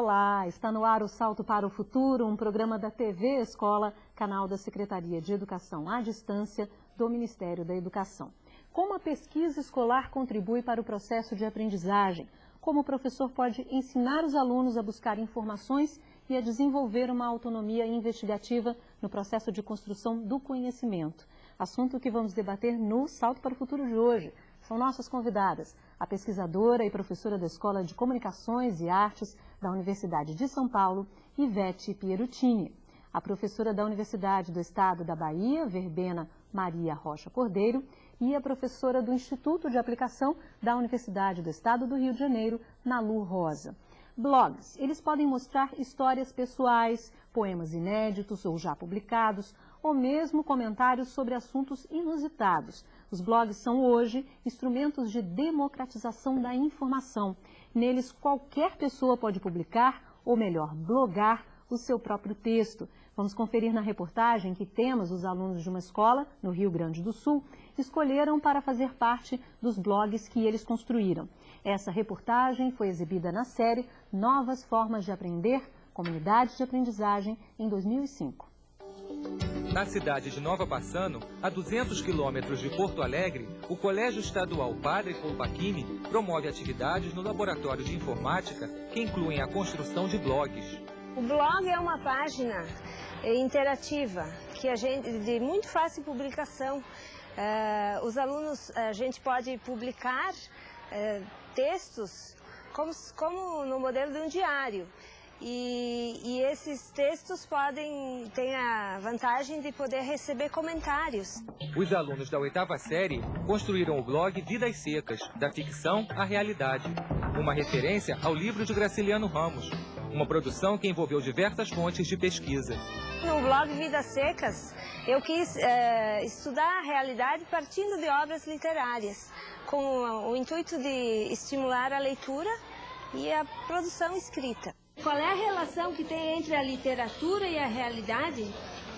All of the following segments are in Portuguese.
Olá, está no ar o Salto para o Futuro, um programa da TV Escola, canal da Secretaria de Educação à Distância do Ministério da Educação. Como a pesquisa escolar contribui para o processo de aprendizagem? Como o professor pode ensinar os alunos a buscar informações e a desenvolver uma autonomia investigativa no processo de construção do conhecimento? Assunto que vamos debater no Salto para o Futuro de hoje. São nossas convidadas, a pesquisadora e professora da Escola de Comunicações e Artes da Universidade de São Paulo, Ivete Pieruttini. A professora da Universidade do Estado da Bahia, Verbena Maria Rocha Cordeiro, e a professora do Instituto de Aplicação da Universidade do Estado do Rio de Janeiro, Nalu Rosa. Blogs, eles podem mostrar histórias pessoais, poemas inéditos ou já publicados, ou mesmo comentários sobre assuntos inusitados. Os blogs são hoje instrumentos de democratização da informação. Neles, qualquer pessoa pode publicar, ou melhor, blogar, o seu próprio texto. Vamos conferir na reportagem que temas os alunos de uma escola, no Rio Grande do Sul, escolheram para fazer parte dos blogs que eles construíram. Essa reportagem foi exibida na série Novas Formas de Aprender, Comunidade de Aprendizagem, em 2005. Na cidade de Nova Bassano, a 200 quilômetros de Porto Alegre, o Colégio Estadual Padre Colpacchini promove atividades no Laboratório de Informática que incluem a construção de blogs. O blog é uma página interativa de muito fácil publicação. Os alunos, a gente pode publicar textos como no modelo de um diário. E esses textos têm a vantagem de poder receber comentários. Os alunos da 8ª série construíram o blog Vidas Secas, da ficção à realidade. Uma referência ao livro de Graciliano Ramos. Uma produção que envolveu diversas fontes de pesquisa. No blog Vidas Secas, eu quis estudar a realidade partindo de obras literárias, com o intuito de estimular a leitura e a produção escrita. Qual é a relação que tem entre a literatura e a realidade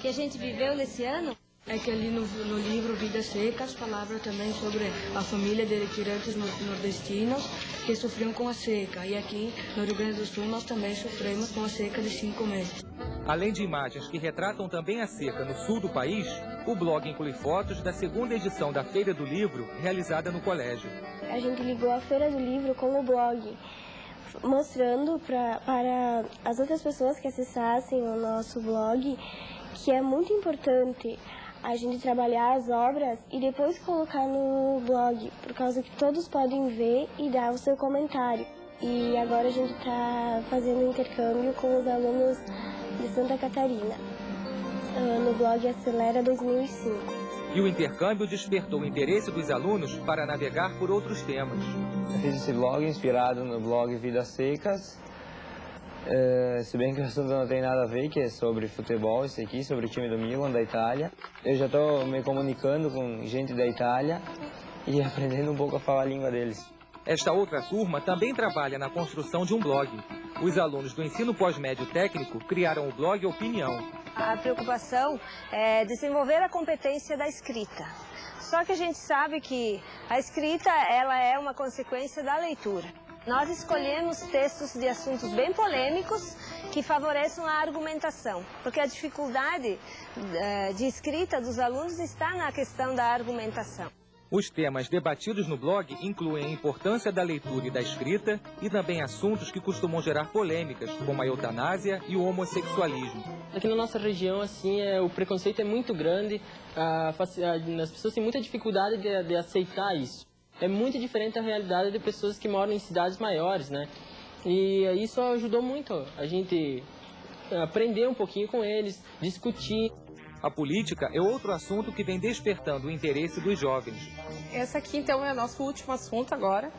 que a gente viveu nesse ano? É que ali no livro Vidas Secas falava também sobre a família de retirantes nordestinos que sofriam com a seca. E aqui no Rio Grande do Sul nós também sofremos com a seca de 5 meses. Além de imagens que retratam também a seca no sul do país, o blog inclui fotos da 2ª edição da Feira do Livro, realizada no colégio. A gente ligou a Feira do Livro com o blog, mostrando para as outras pessoas que acessassem o nosso blog que é muito importante a gente trabalhar as obras e depois colocar no blog, por causa que todos podem ver e dar o seu comentário. E agora a gente está fazendo um intercâmbio com os alunos de Santa Catarina, no blog Acelera 2005. E o intercâmbio despertou o interesse dos alunos para navegar por outros temas. Eu fiz esse blog inspirado no blog Vidas Secas, se bem que o assunto não tem nada a ver, que é sobre futebol, isso aqui, sobre o time do Milan, da Itália. Eu já estou me comunicando com gente da Itália e aprendendo um pouco a falar a língua deles. Esta outra turma também trabalha na construção de um blog. Os alunos do ensino pós-médio técnico criaram o blog Opinião. A preocupação é desenvolver a competência da escrita. Só que a gente sabe que a escrita ela é uma consequência da leitura. Nós escolhemos textos de assuntos bem polêmicos que favoreçam a argumentação, porque a dificuldade de escrita dos alunos está na questão da argumentação. Os temas debatidos no blog incluem a importância da leitura e da escrita e também assuntos que costumam gerar polêmicas, como a eutanásia e o homossexualismo. Aqui na nossa região, assim, o preconceito é muito grande, as pessoas têm muita dificuldade de aceitar isso. É muito diferente da realidade de pessoas que moram em cidades maiores, né? E isso ajudou muito a gente aprender um pouquinho com eles, discutir. A política é outro assunto que vem despertando o interesse dos jovens. Esse aqui, então, é o nosso último assunto agora.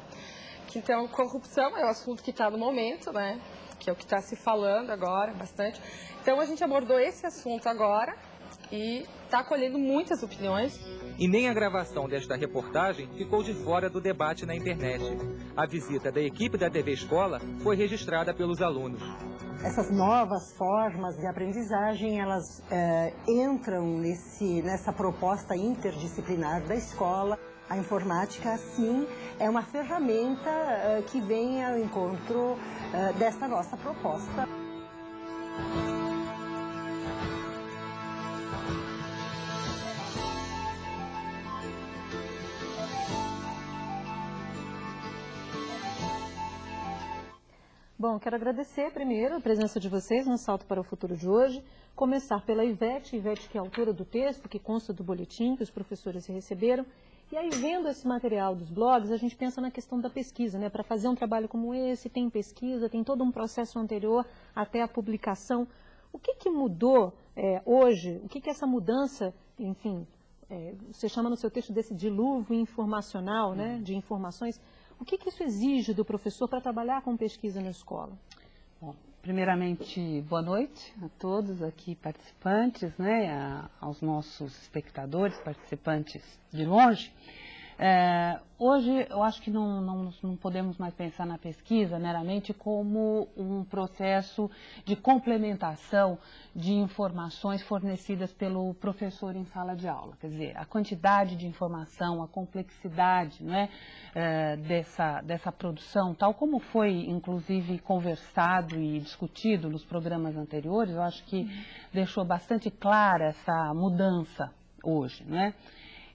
Que, então, corrupção é o assunto que está no momento, né? Que é o que está se falando agora bastante. Então, a gente abordou esse assunto agora e está colhendo muitas opiniões. E nem a gravação desta reportagem ficou de fora do debate na internet. A visita da equipe da TV Escola foi registrada pelos alunos. Essas novas formas de aprendizagem, elas entram nessa proposta interdisciplinar da escola. A informática, sim, é uma ferramenta que vem ao encontro desta nossa proposta. Bom, quero agradecer primeiro a presença de vocês no Salto para o Futuro de hoje. Começar pela Ivete, que é a autora do texto, que consta do boletim que os professores receberam. E aí, vendo esse material dos blogs, a gente pensa na questão da pesquisa, né? Para fazer um trabalho como esse, tem pesquisa, tem todo um processo anterior até a publicação. O que mudou hoje? O que essa mudança, enfim, você chama no seu texto desse dilúvio informacional, né? De informações. O que isso exige do professor para trabalhar com pesquisa na escola? Bom, primeiramente, boa noite a todos aqui participantes, né, aos nossos espectadores, participantes de longe. Hoje, eu acho que não podemos mais pensar na pesquisa meramente como um processo de complementação de informações fornecidas pelo professor em sala de aula. Quer dizer, a quantidade de informação, a complexidade, não é, dessa produção, tal como foi, inclusive, conversado e discutido nos programas anteriores, eu acho que deixou bastante clara essa mudança hoje, não é?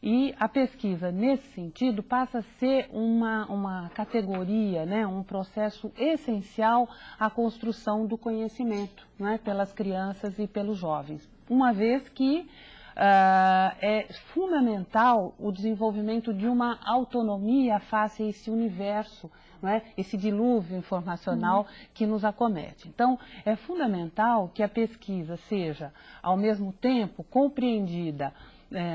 E a pesquisa, nesse sentido, passa a ser uma categoria, né, um processo essencial à construção do conhecimento, né, pelas crianças e pelos jovens. Uma vez que é fundamental o desenvolvimento de uma autonomia face a esse universo, não é, esse dilúvio informacional que nos acomete. Então, é fundamental que a pesquisa seja, ao mesmo tempo, compreendida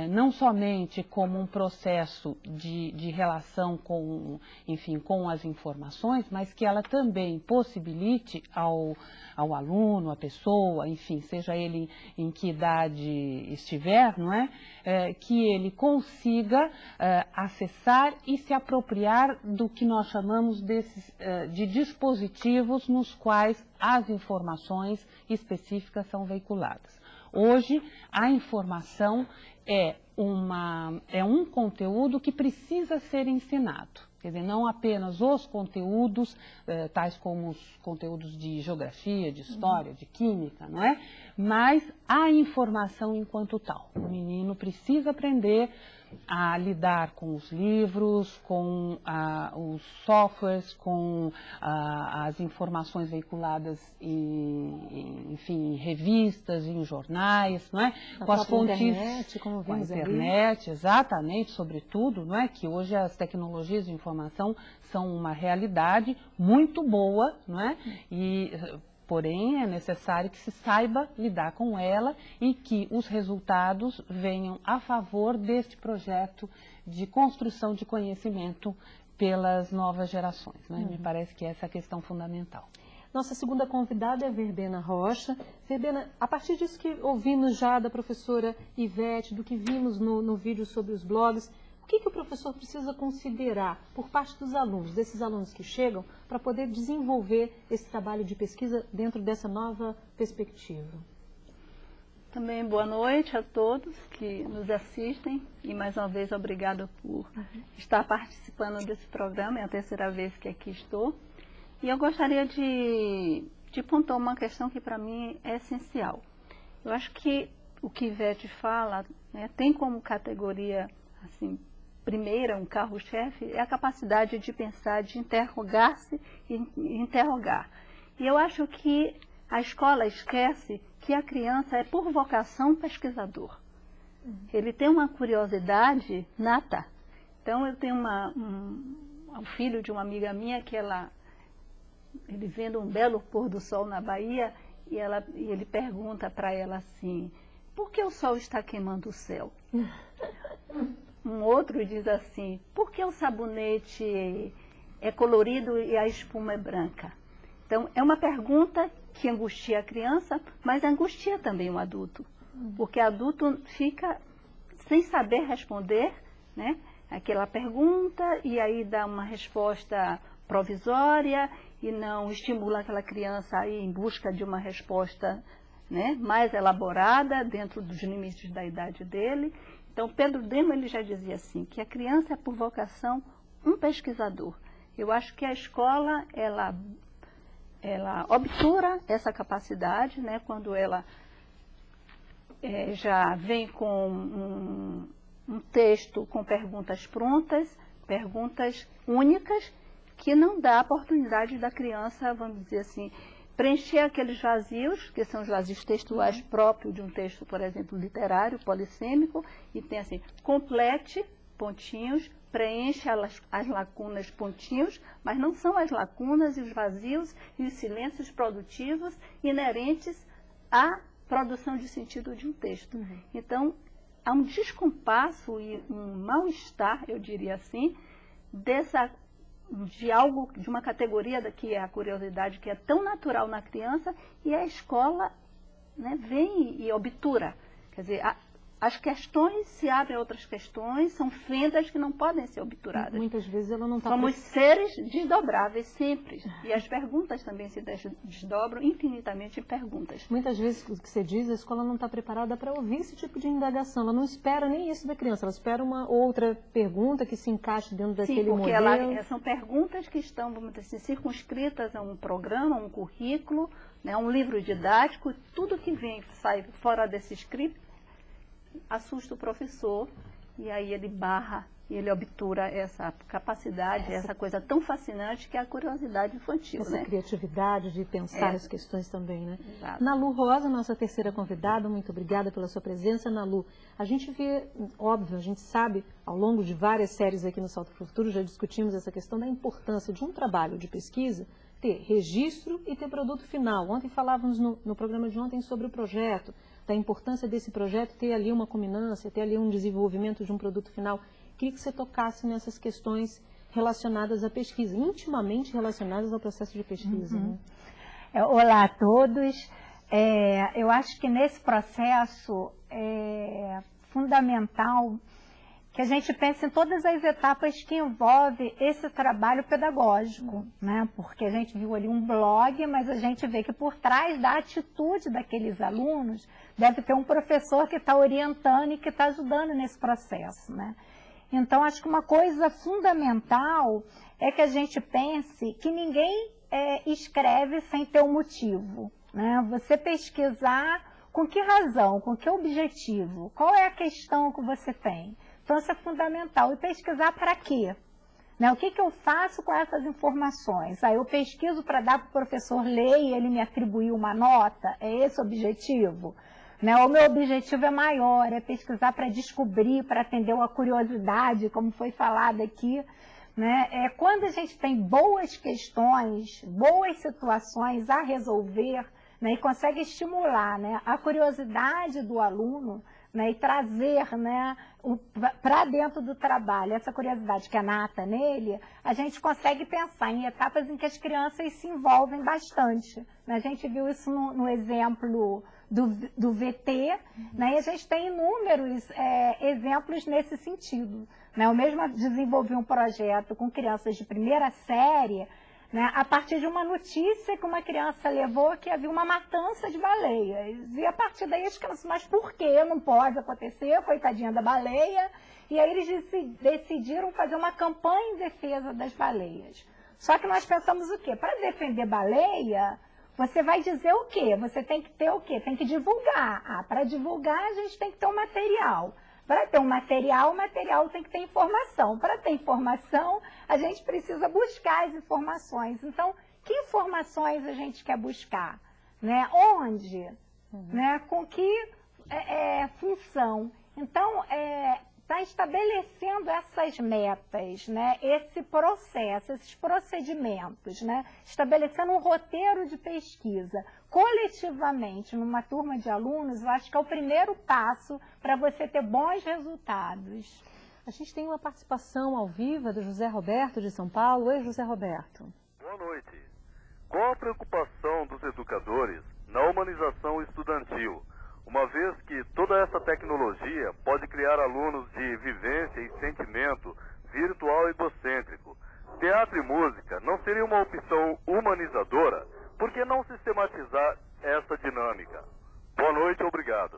não somente como um processo de relação com, enfim, com as informações, mas que ela também possibilite ao aluno, à pessoa, enfim, seja ele em que idade estiver, não é? Que ele consiga acessar e se apropriar do que nós chamamos de dispositivos nos quais as informações específicas são veiculadas. Hoje, a informação é um conteúdo que precisa ser ensinado. Quer dizer, não apenas os conteúdos, tais como os conteúdos de geografia, de história, de química, não é? Mas a informação enquanto tal. O menino precisa aprender a lidar com os livros, com os softwares, com as informações veiculadas em revistas, em jornais, não é? Com as fontes, internet, como vimos com a internet, exatamente, sobretudo, não é? Que hoje as tecnologias de informação são uma realidade muito boa, não é? Porém, é necessário que se saiba lidar com ela e que os resultados venham a favor deste projeto de construção de conhecimento pelas novas gerações, né? Me parece que essa é a questão fundamental. Nossa segunda convidada é Verbena Rocha. Verbena, a partir disso que ouvimos já da professora Ivete, do que vimos no vídeo sobre os blogs, o que o professor precisa considerar por parte dos alunos, desses alunos que chegam, para poder desenvolver esse trabalho de pesquisa dentro dessa nova perspectiva? Também boa noite a todos que nos assistem e mais uma vez obrigada por estar participando desse programa, é a terceira vez que aqui estou. E eu gostaria de pontuar uma questão que para mim é essencial. Eu acho que o que Ivete fala, né, tem como categoria, assim, primeira, um carro-chefe, é a capacidade de pensar, de interrogar-se e interrogar. E eu acho que a escola esquece que a criança é, por vocação, pesquisador. Ele tem uma curiosidade nata. Então, eu tenho um filho de uma amiga minha que ele vendo um belo pôr do sol na Bahia e ele pergunta para ela assim, por que o sol está queimando o céu? Um outro diz assim, por que o sabonete é colorido e a espuma é branca? Então, é uma pergunta que angustia a criança, mas angustia também o adulto. Porque o adulto fica sem saber responder, né, aquela pergunta e aí dá uma resposta provisória e não estimula aquela criança a ir em busca de uma resposta, né, mais elaborada dentro dos limites da idade dele. Então, Pedro Demo ele já dizia assim, que a criança é por vocação um pesquisador. Eu acho que a escola, ela obtura essa capacidade, né, quando ela já vem com um texto com perguntas prontas, perguntas únicas, que não dá a oportunidade da criança, vamos dizer assim, preencher aqueles vazios, que são os vazios textuais próprios de um texto, por exemplo, literário, polissêmico, e tem assim, complete, pontinhos, preenche as lacunas, pontinhos, mas não são as lacunas e os vazios e os silêncios produtivos inerentes à produção de sentido de um texto. Então, há um descompasso e um mal-estar, eu diria assim, de uma categoria que é a curiosidade, que é tão natural na criança, e a escola, né, vem e obtura. Quer dizer, as questões se abrem a outras questões, são fendas que não podem ser obturadas. Muitas vezes ela não está... Somos seres desdobráveis sempre. E as perguntas também se desdobram infinitamente em perguntas. Muitas vezes, o que você diz, a escola não está preparada para ouvir esse tipo de indagação. Ela não espera nem isso da criança, ela espera uma outra pergunta que se encaixe dentro daquele modelo. Sim, porque são perguntas que estão, vamos dizer assim, circunscritas a um programa, a um currículo, né, a um livro didático. Tudo que sai fora desse script assusta o professor, e aí ele barra, e ele obtura essa capacidade, essa coisa tão fascinante que é a curiosidade infantil. Essa criatividade de pensar as questões também, né? Exato. Nalu Rosa, nossa terceira convidada, muito obrigada pela sua presença. Nalu, a gente vê, óbvio, a gente sabe, ao longo de várias séries aqui no Salto para o Futuro, já discutimos essa questão da importância de um trabalho de pesquisa ter registro e ter produto final. Ontem falávamos no programa de ontem sobre o projeto, da importância desse projeto ter ali uma culminância, ter ali um desenvolvimento de um produto final. Queria que você tocasse nessas questões relacionadas à pesquisa, intimamente relacionadas ao processo de pesquisa. Né? Olá a todos. Eu acho que nesse processo é fundamental que a gente pense em todas as etapas que envolvem esse trabalho pedagógico, né? Porque a gente viu ali um blog, mas a gente vê que por trás da atitude daqueles alunos deve ter um professor que está orientando e que está ajudando nesse processo, né? Então, acho que uma coisa fundamental é que a gente pense que ninguém escreve sem ter um motivo, né? Você pesquisar com que razão, com que objetivo, qual é a questão que você tem. Então, isso é fundamental. E pesquisar para quê? Né? O que eu faço com essas informações? Eu pesquiso para dar para o professor ler e ele me atribuir uma nota? É esse o objetivo? Né? O meu objetivo é maior, é pesquisar para descobrir, para atender uma curiosidade, como foi falado aqui. Né? Quando a gente tem boas questões, boas situações a resolver, né? E consegue estimular, né, a curiosidade do aluno, né, e trazer, né, para dentro do trabalho essa curiosidade que é nata nele, a gente consegue pensar em etapas em que as crianças se envolvem bastante. Né? A gente viu isso no exemplo do VT, né, e a gente tem inúmeros exemplos nesse sentido. Né? Eu mesma desenvolvi um projeto com crianças de primeira série, né, a partir de uma notícia que uma criança levou que havia uma matança de baleias. E a partir daí as crianças, mas por que não pode acontecer? Coitadinha da baleia. E aí eles decidiram fazer uma campanha em defesa das baleias. Só que nós pensamos o quê? Para defender baleia, você vai dizer o quê? Você tem que ter o quê? Tem que divulgar. Para divulgar a gente tem que ter um material. Para ter um material, o material tem que ter informação. Para ter informação, a gente precisa buscar as informações. Então, que informações a gente quer buscar? Né? Onde? Né? Com que função? Então, está estabelecendo essas metas, né? Esse processo, esses procedimentos, né? Estabelecendo um roteiro de pesquisa. Coletivamente, numa turma de alunos, eu acho que é o primeiro passo para você ter bons resultados. A gente tem uma participação ao vivo do José Roberto, de São Paulo. Oi, José Roberto. Boa noite. Qual a preocupação dos educadores na humanização estudantil, uma vez que toda essa tecnologia pode criar alunos de vivência e sentimento virtual egocêntrico? Teatro e música não seria uma opção humanizadora? Por que não sistematizar essa dinâmica? Boa noite, obrigado.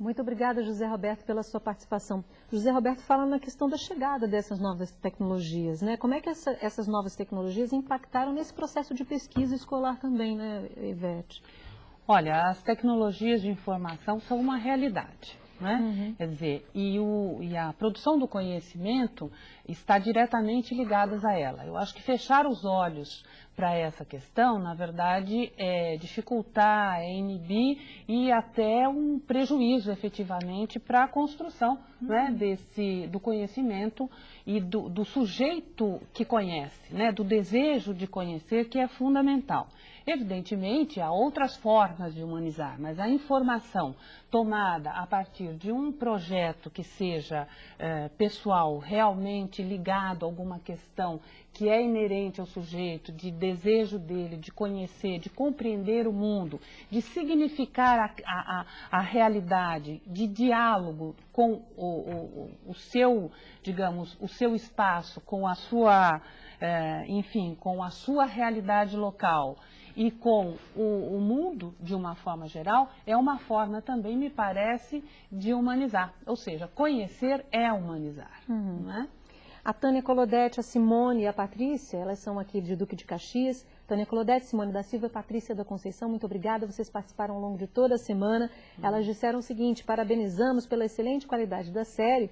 Muito obrigada, José Roberto, pela sua participação. José Roberto fala na questão da chegada dessas novas tecnologias, né? Como é que essas novas tecnologias impactaram nesse processo de pesquisa escolar também, né, Ivete? Olha, as tecnologias de informação são uma realidade, né? Quer dizer, e a produção do conhecimento está diretamente ligadas a ela. Eu acho que fechar os olhos para essa questão, na verdade, é dificultar, é inibir e até um prejuízo, efetivamente, para a construção, né, do conhecimento e do sujeito que conhece, né, do desejo de conhecer, que é fundamental. Evidentemente, há outras formas de humanizar, mas a informação tomada a partir de um projeto que seja pessoal, realmente ligado a alguma questão que é inerente ao sujeito, de desejo dele, de conhecer, de compreender o mundo, de significar a realidade, de diálogo com o seu, digamos, o seu espaço, com a sua, enfim, com a sua realidade local e com o mundo de uma forma geral, é uma forma também, me parece, de humanizar. Ou seja, conhecer é humanizar, não é? A Tânia Colodete, a Simone e a Patrícia, elas são aqui de Duque de Caxias. Tânia Colodete, Simone da Silva e Patrícia da Conceição, muito obrigada. Vocês participaram ao longo de toda a semana. Elas disseram o seguinte: parabenizamos pela excelente qualidade da série.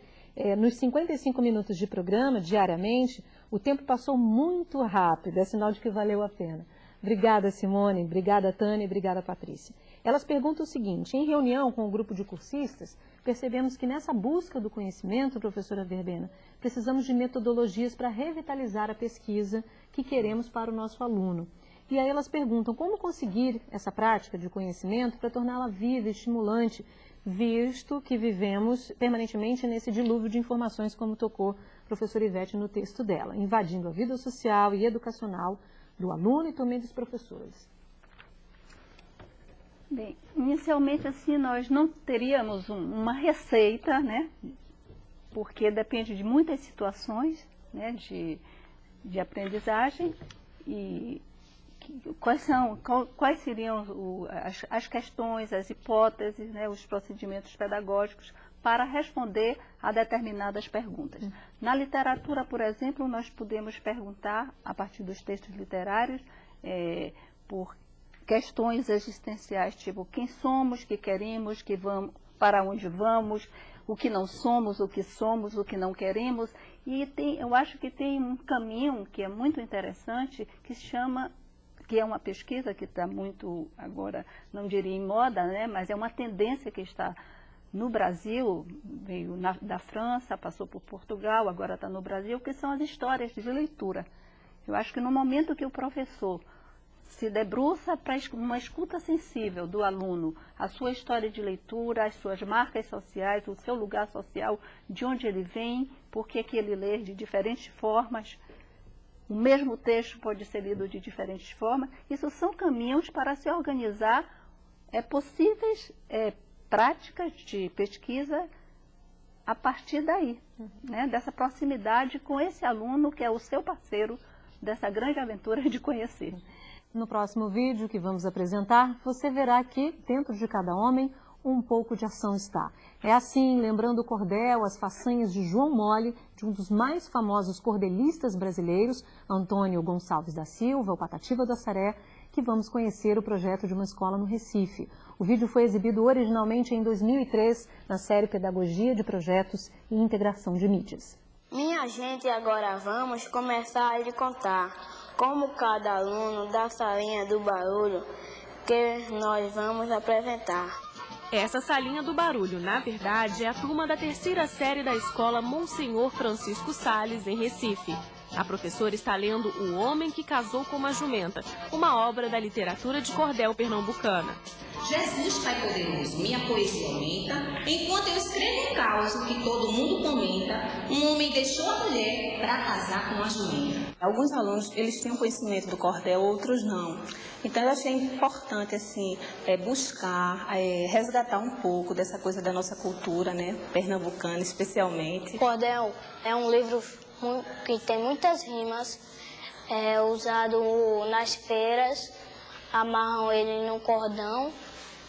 Nos 55 minutos de programa, diariamente, o tempo passou muito rápido, é sinal de que valeu a pena. Obrigada, Simone, obrigada, Tânia, obrigada, Patrícia. Elas perguntam o seguinte: em reunião com o grupo de cursistas, percebemos que nessa busca do conhecimento, professora Verbena, precisamos de metodologias para revitalizar a pesquisa que queremos para o nosso aluno. E aí elas perguntam como conseguir essa prática de conhecimento para torná-la viva e estimulante, visto que vivemos permanentemente nesse dilúvio de informações, como tocou a professora Ivete no texto dela, invadindo a vida social e educacional do aluno e também dos professores. Bem, inicialmente assim nós não teríamos uma receita, né? Porque depende de muitas situações, né? De aprendizagem e quais seriam as questões, as hipóteses, né? Os procedimentos pedagógicos para responder a determinadas perguntas. Na literatura, por exemplo, nós podemos perguntar, a partir dos textos literários, por questões existenciais, tipo quem somos, que queremos, que vamos, para onde vamos, o que não somos, o que não queremos. E eu acho que tem um caminho que é muito interessante, que se chama, que é uma pesquisa que está muito, agora, não diria em moda, né, mas é uma tendência que está no Brasil, veio da França, passou por Portugal, agora está no Brasil, que são as histórias de leitura. Eu acho que no momento que o professor se debruça para uma escuta sensível do aluno, a sua história de leitura, as suas marcas sociais, o seu lugar social, de onde ele vem, por que ele lê de diferentes formas, o mesmo texto pode ser lido de diferentes formas. Isso são caminhos para se organizar possíveis práticas de pesquisa a partir daí, né, dessa proximidade com esse aluno que é o seu parceiro dessa grande aventura de conhecer. No próximo vídeo que vamos apresentar, você verá que dentro de cada homem um pouco de ação está. É assim, lembrando o cordel, as façanhas de João Mole, de um dos mais famosos cordelistas brasileiros, Antônio Gonçalves da Silva, o Patativa do Assaré, que vamos conhecer o projeto de uma escola no Recife. O vídeo foi exibido originalmente em 2003 na série Pedagogia de Projetos e Integração de Mídias. Minha gente, agora vamos começar a lhe contar como cada aluno da salinha do barulho que nós vamos apresentar. Essa salinha do barulho, na verdade, é a turma da terceira série da escola Monsenhor Francisco Sales, em Recife. A professora está lendo O Homem que Casou com uma Jumenta, uma obra da literatura de cordel pernambucana. Jesus, Pai poderoso, minha poesia aumenta, enquanto eu escrevo um caos que todo mundo comenta, um homem deixou a mulher para casar com a jumenta. Alguns alunos, eles têm um conhecimento do cordel, outros não. Então eu achei importante assim, buscar, resgatar um pouco dessa coisa da nossa cultura, né, pernambucana especialmente. Cordel é um livro que tem muitas rimas, usado nas feiras, amarram ele num cordão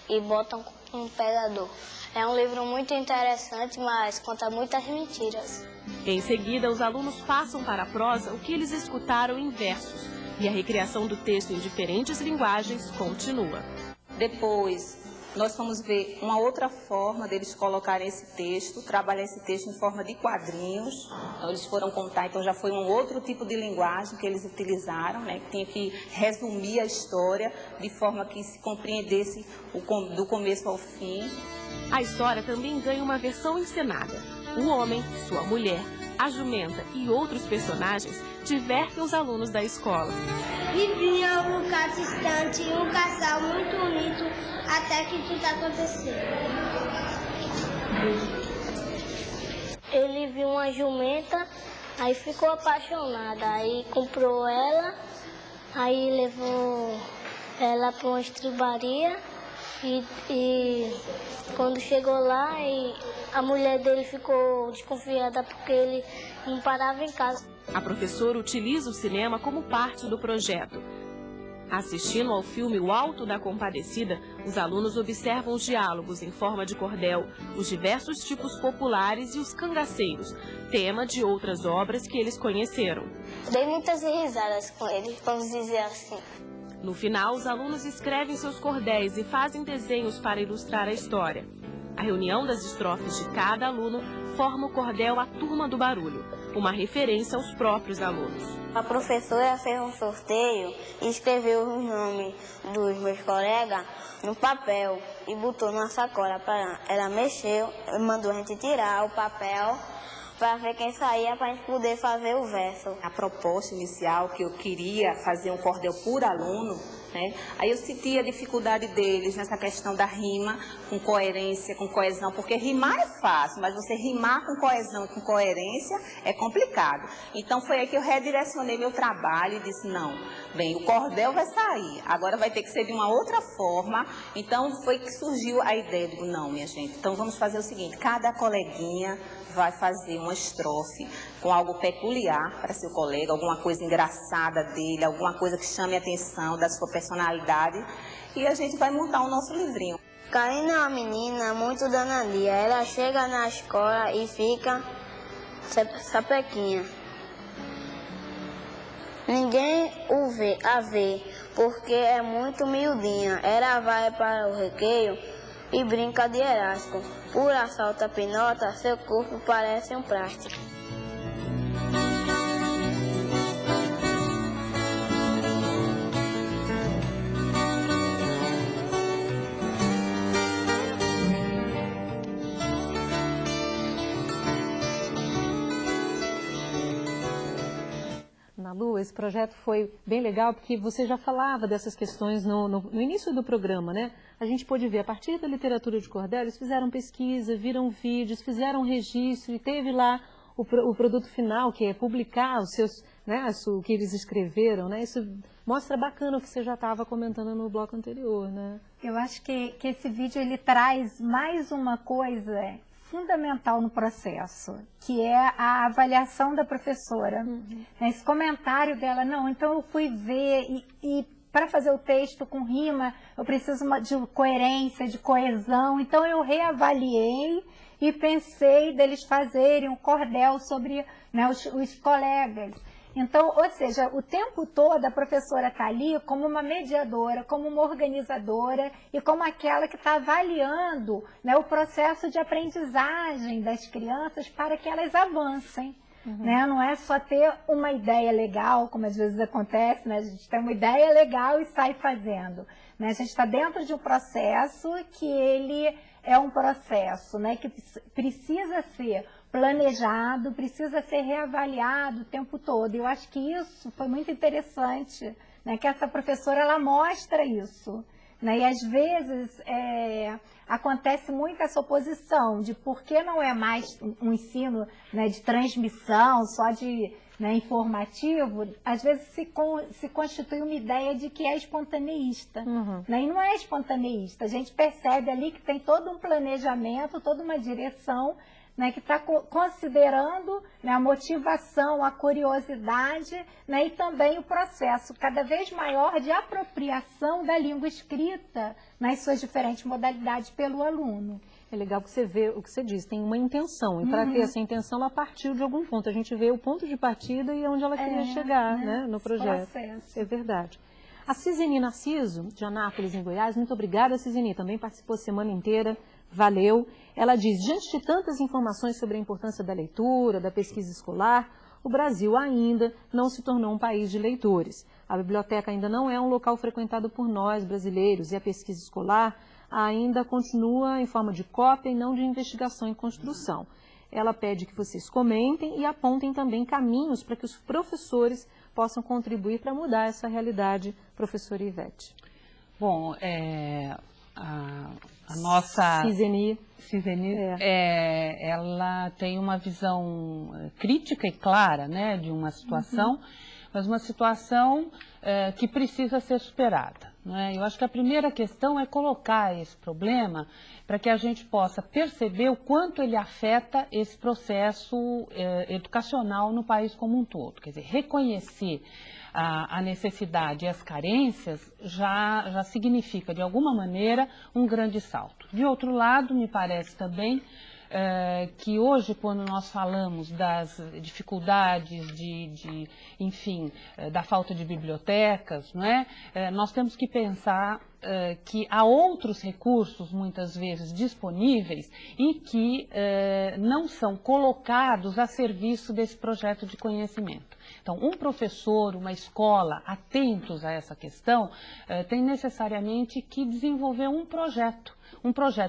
e botam um pegador. É um livro muito interessante, mas conta muitas mentiras. Em seguida, os alunos passam para a prosa o que eles escutaram em versos. E a recriação do texto em diferentes linguagens continua. Depois, nós fomos ver uma outra forma deles colocarem esse texto, trabalhar esse texto em forma de quadrinhos. Então, eles foram contar, então já foi um outro tipo de linguagem que eles utilizaram, né? Que tinha que resumir a história de forma que se compreendesse do começo ao fim. A história também ganha uma versão encenada. O homem, sua mulher, a jumenta e outros personagens divertem os alunos da escola. Vivia um lugar distante e um casal muito bonito até que tudo aconteceu. Ele viu uma jumenta, aí ficou apaixonado, aí comprou ela, aí levou ela para uma estribaria e quando chegou lá, a mulher dele ficou desconfiada porque ele não parava em casa. A professora utiliza o cinema como parte do projeto. Assistindo ao filme O Alto da Compadecida, os alunos observam os diálogos em forma de cordel, os diversos tipos populares e os cangaceiros, tema de outras obras que eles conheceram. Dei muitas risadas com ele, vamos dizer assim. No final, os alunos escrevem seus cordéis e fazem desenhos para ilustrar a história. A reunião das estrofes de cada aluno forma o cordel A Turma do Barulho, uma referência aos próprios alunos. A professora fez um sorteio e escreveu os nomes dos meus colegas no papel e botou na sacola. Ela mexeu, mandou a gente tirar o papel para ver quem saía, para a gente poder fazer o verso. A proposta inicial, que eu queria fazer um cordel por aluno, né? Aí eu senti a dificuldade deles nessa questão da rima, com coerência, com coesão, porque rimar é fácil, mas você rimar com coesão e com coerência é complicado. Então foi aí que eu redirecionei meu trabalho e disse, não, bem, o cordel vai sair, agora vai ter que ser de uma outra forma. Então foi que surgiu a ideia, digo, não, minha gente, então vamos fazer o seguinte, cada coleguinha vai fazer uma estrofe com algo peculiar para seu colega, alguma coisa engraçada dele, alguma coisa que chame a atenção da sua personalidade, e a gente vai montar o nosso livrinho. Karina é uma menina muito danadinha. Ela chega na escola e fica sapequinha. Ninguém a vê, porque é muito miudinha. Ela vai para o recreio e brinca de elástico. Pula, salta, pinota, seu corpo parece um plástico. Malu, esse projeto foi bem legal porque você já falava dessas questões no início do programa, né? A gente pôde ver, a partir da literatura de cordel, eles fizeram pesquisa, viram vídeos, fizeram registro e teve lá o produto final, que é publicar os seus, né, o que eles escreveram, né? Isso mostra bacana o que você já estava comentando no bloco anterior, né? Eu acho que esse vídeo ele traz mais uma coisa fundamental no processo, que é a avaliação da professora. Esse comentário dela, não, então eu fui ver e para fazer o texto com rima, eu preciso de coerência, de coesão, então eu reavaliei e pensei deles fazerem um cordel sobre, né, os colegas. Então, ou seja, o tempo todo a professora está ali como uma mediadora, como uma organizadora e como aquela que está avaliando, né, o processo de aprendizagem das crianças para que elas avancem. Né? Não é só ter uma ideia legal, como às vezes acontece, né? A gente tem uma ideia legal e sai fazendo. Né? A gente está dentro de um processo que ele é um processo, né, que precisa ser planejado, precisa ser reavaliado o tempo todo. Eu acho que isso foi muito interessante, né, que essa professora ela mostra isso. Né, e às vezes acontece muito essa oposição de por que não é mais um ensino, né, de transmissão, só de, né, informativo, às vezes se constitui uma ideia de que é espontaneísta. Né, e não é espontaneísta, a gente percebe ali que tem todo um planejamento, toda uma direção, né, que está considerando, né, a motivação, a curiosidade, né, e também o processo cada vez maior de apropriação da língua escrita nas suas diferentes modalidades pelo aluno. É legal que você vê o que você diz, tem uma intenção, e para ter essa intenção ela partiu de algum ponto. A gente vê o ponto de partida e onde ela queria chegar, né, no projeto. Processo. É verdade. A Ciseni Narciso, de Anápolis, em Goiás, muito obrigada, Ciseni, também participou a semana inteira, valeu. Ela diz, diante de tantas informações sobre a importância da leitura, da pesquisa escolar, o Brasil ainda não se tornou um país de leitores. A biblioteca ainda não é um local frequentado por nós, brasileiros, e a pesquisa escolar ainda continua em forma de cópia e não de investigação e construção. Ela pede que vocês comentem e apontem também caminhos para que os professores possam contribuir para mudar essa realidade, professora Ivete. Bom, a nossa Ciseni, ela tem uma visão crítica e clara, né, de uma situação, mas uma situação que precisa ser superada. Né? Eu acho que a primeira questão é colocar esse problema para que a gente possa perceber o quanto ele afeta esse processo educacional no país como um todo. Quer dizer, reconhecer a necessidade e as carências já significa, de alguma maneira, um grande salto. De outro lado, me parece também que hoje, quando nós falamos das dificuldades enfim, da falta de bibliotecas, não é? Nós temos que pensar que há outros recursos, muitas vezes, disponíveis e que não são colocados a serviço desse projeto de conhecimento. Então, um professor, uma escola, atentos a essa questão, tem necessariamente que desenvolver um projeto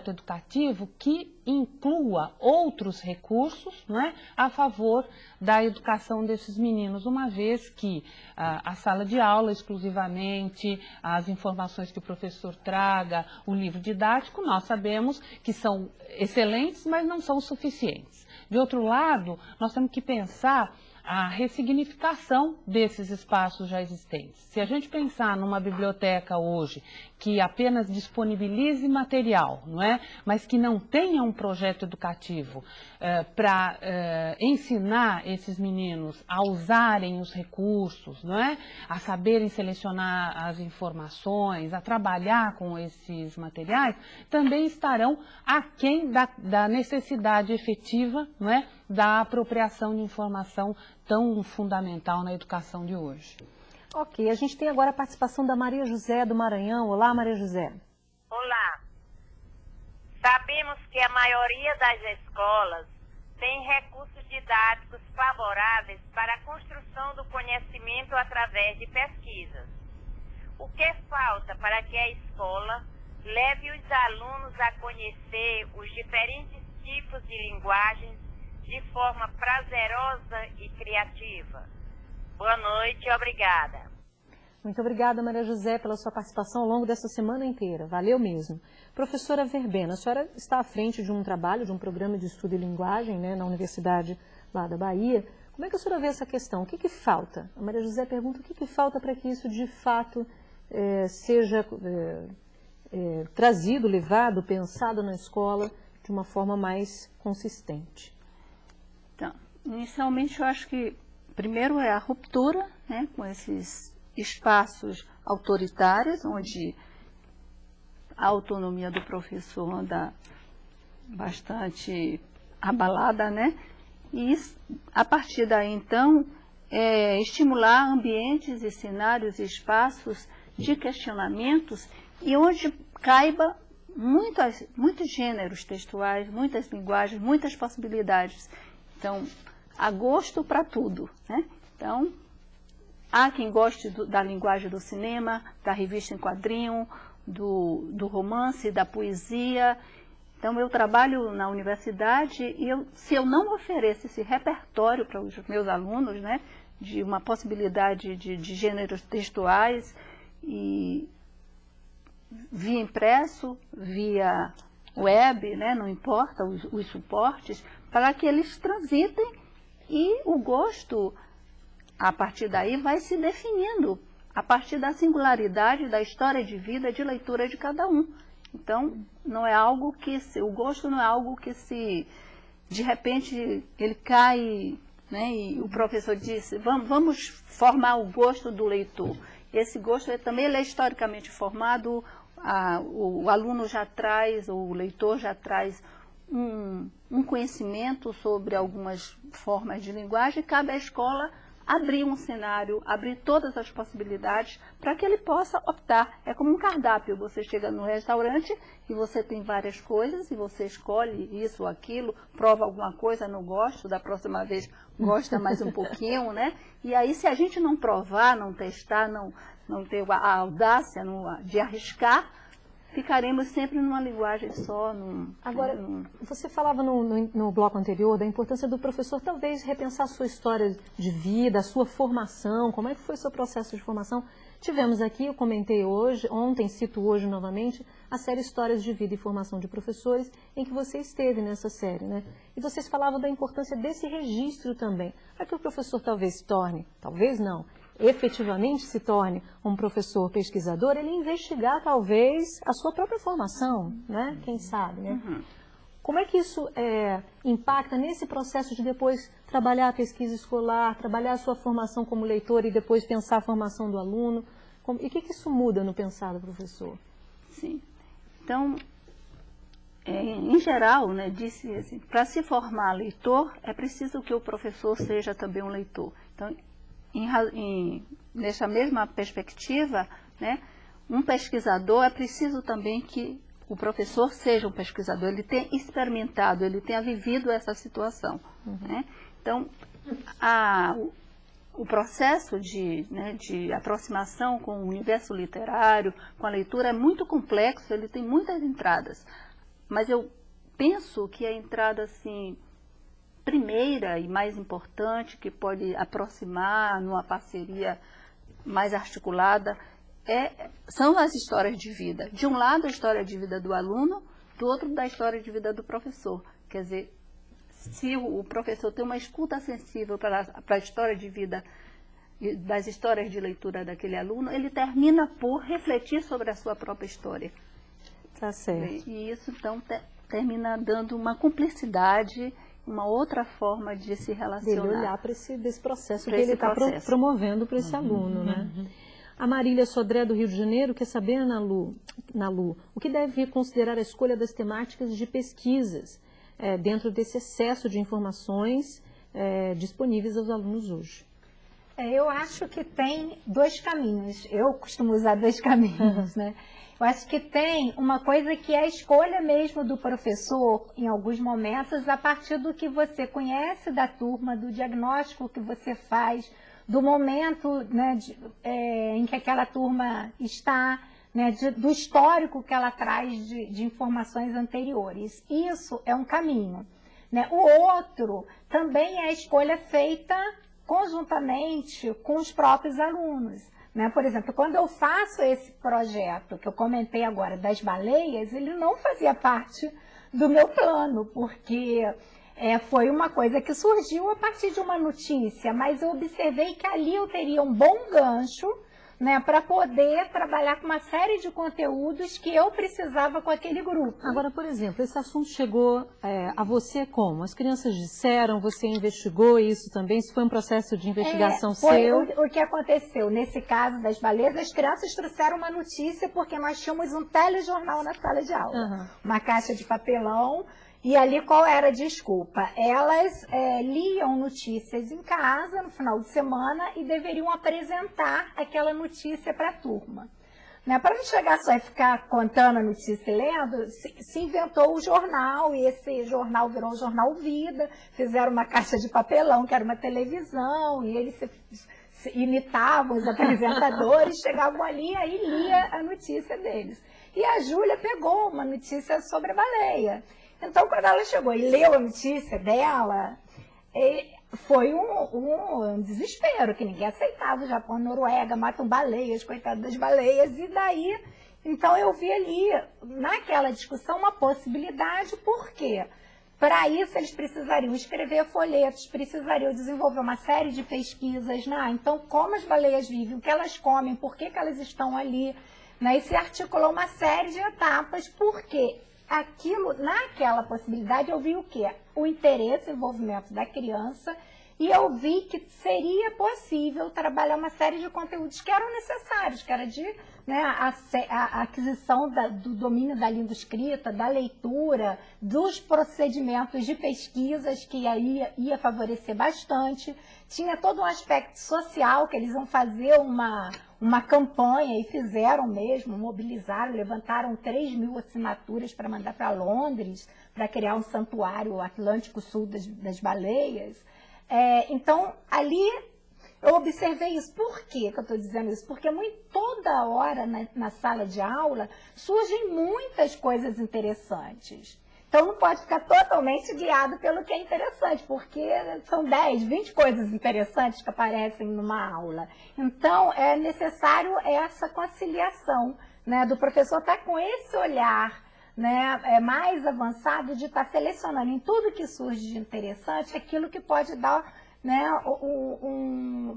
educativo que inclua outros recursos, não é, a favor da educação desses meninos, uma vez que a sala de aula exclusivamente, as informações que o professor traga, o livro didático, nós sabemos que são excelentes, mas não são suficientes. De outro lado, nós temos que pensar a ressignificação desses espaços já existentes. Se a gente pensar numa biblioteca hoje que apenas disponibilize material, não é? Mas que não tenha um projeto educativo para ensinar esses meninos a usarem os recursos, não é? A saberem selecionar as informações, a trabalhar com esses materiais, também estarão aquém da necessidade efetiva, não é? Da apropriação de informação tão fundamental na educação de hoje. Ok, a gente tem agora a participação da Maria José do Maranhão. Olá, Maria José. Olá. Sabemos que a maioria das escolas tem recursos didáticos favoráveis para a construção do conhecimento através de pesquisas. O que falta para que a escola leve os alunos a conhecer os diferentes tipos de linguagens de forma prazerosa e criativa? Boa noite, obrigada. Muito obrigada, Maria José, pela sua participação ao longo dessa semana inteira. Valeu mesmo. Professora Verbena, a senhora está à frente de um trabalho, de um programa de estudo e linguagem, né, na Universidade lá da Bahia. Como é que a senhora vê essa questão? O que falta? A Maria José pergunta o que falta para que isso de fato seja trazido, levado, pensado na escola de uma forma mais consistente. Então, inicialmente eu acho que primeiro é a ruptura, né, com esses espaços autoritários, onde a autonomia do professor anda bastante abalada, né? E a partir daí, então, estimular ambientes e cenários e espaços de questionamentos e onde caiba muitos gêneros textuais, muitas linguagens, muitas possibilidades. Então, há gosto para tudo, né? Então, há quem goste da linguagem do cinema, da revista em quadrinho, do romance, da poesia. Então, eu trabalho na universidade e se eu não ofereço esse repertório para os meus alunos, né, de uma possibilidade de gêneros textuais, e via impresso, via web, né, não importa os suportes, para que eles transitem e o gosto, a partir daí, vai se definindo a partir da singularidade da história de vida, de leitura de cada um. Então, não é algo que o gosto não é algo que se de repente ele cai, né, e o professor disse, vamos formar o gosto do leitor. Esse gosto também ele é historicamente formado, o aluno já traz, o leitor já traz um conhecimento sobre algumas formas de linguagem, cabe à escola abrir um cenário, abrir todas as possibilidades para que ele possa optar. É como um cardápio, você chega no restaurante e você tem várias coisas e você escolhe isso ou aquilo, prova alguma coisa, não gosto, da próxima vez gosta mais um pouquinho, né? E aí se a gente não provar, não testar, não ter a audácia de arriscar, ficaremos sempre numa linguagem só. Agora, você falava no bloco anterior da importância do professor talvez repensar a sua história de vida, a sua formação, como é que foi o seu processo de formação. Tivemos aqui, eu comentei ontem, cito hoje novamente, a série Histórias de Vida e Formação de Professores, em que você esteve nessa série, né? E vocês falavam da importância desse registro também, para que o professor talvez se torne, talvez não, efetivamente se torne um professor pesquisador, ele investigar talvez a sua própria formação, né? Quem sabe, né? Como é que isso impacta nesse processo de depois trabalhar a pesquisa escolar, trabalhar a sua formação como leitor e depois pensar a formação do aluno? E o que isso muda no pensar do professor? Sim. Então, em geral, né, disse assim, para se formar leitor, é preciso que o professor seja também um leitor. Então, nessa mesma perspectiva, né, um pesquisador, é preciso também que o professor seja um pesquisador, ele tenha experimentado, ele tenha vivido essa situação. Né? Então, o processo de aproximação com o universo literário, com a leitura, é muito complexo, ele tem muitas entradas. Mas eu penso que a entrada, assim, primeira e mais importante, que pode aproximar numa parceria mais articulada, são as histórias de vida. De um lado, a história de vida do aluno, do outro, da história de vida do professor. Quer dizer, se o professor tem uma escuta sensível para a história de vida, das histórias de leitura daquele aluno, ele termina por refletir sobre a sua própria história. Tá certo. E isso, então, termina dando uma cumplicidade, uma outra forma de se relacionar. Ele olhar para desse processo que ele está promovendo para esse aluno, né? A Marília Sodré, do Rio de Janeiro, quer saber, Nalu, o que deve considerar a escolha das temáticas de pesquisas dentro desse excesso de informações disponíveis aos alunos hoje? Eu acho que tem dois caminhos. Eu costumo usar dois caminhos, né? Eu acho que tem uma coisa que é a escolha mesmo do professor, em alguns momentos, a partir do que você conhece da turma, do diagnóstico que você faz, do momento, né, em que aquela turma está, né, do histórico que ela traz de informações anteriores. Isso é um caminho. Né? O outro também é a escolha feita conjuntamente com os próprios alunos. Né? Por exemplo, quando eu faço esse projeto que eu comentei agora das baleias, ele não fazia parte do meu plano, porque foi uma coisa que surgiu a partir de uma notícia, mas eu observei que ali eu teria um bom gancho, né, para poder trabalhar com uma série de conteúdos que eu precisava com aquele grupo. Agora, por exemplo, esse assunto chegou a você como? As crianças disseram, você investigou isso também? Isso foi um processo de investigação seu? O que aconteceu nesse caso das baleias, as crianças trouxeram uma notícia porque nós tínhamos um telejornal na sala de aula. Uma caixa de papelão. E ali qual era a desculpa? Elas liam notícias em casa no final de semana e deveriam apresentar aquela notícia para a turma. Né? Para não chegar só e ficar contando a notícia e lendo, se inventou o jornal, e esse jornal virou o Jornal Vida, fizeram uma caixa de papelão, que era uma televisão, e eles se imitavam os apresentadores, chegavam ali e aí lia a notícia deles. E a Júlia pegou uma notícia sobre a baleia. Então, quando ela chegou e leu a notícia dela, foi um desespero, que ninguém aceitava. O Japão, a Noruega, matam baleias, coitado das baleias. E daí, então eu vi ali, naquela discussão, uma possibilidade. Por quê? Para isso, eles precisariam escrever folhetos, precisariam desenvolver uma série de pesquisas. Então, como as baleias vivem, o que elas comem, por que elas estão ali. E se articulou uma série de etapas, porque aquilo, naquela possibilidade, eu vi o quê? O interesse, o envolvimento da criança, e eu vi que seria possível trabalhar uma série de conteúdos que eram necessários, que era de, né, a aquisição do domínio da língua escrita, da leitura, dos procedimentos de pesquisas, que aí ia favorecer bastante. Tinha todo um aspecto social, que eles iam fazer uma campanha, e fizeram mesmo, mobilizaram, levantaram 3.000 assinaturas para mandar para Londres, para criar um santuário Atlântico Sul das baleias. Então, ali eu observei isso. Por que eu estou dizendo isso? Porque toda hora na sala de aula surgem muitas coisas interessantes. Então, não pode ficar totalmente guiado pelo que é interessante, porque são 10, 20 coisas interessantes que aparecem numa aula. Então, é necessário essa conciliação, né, do professor estar com esse olhar, né, mais avançado, de estar selecionando em tudo que surge de interessante aquilo que pode dar, né,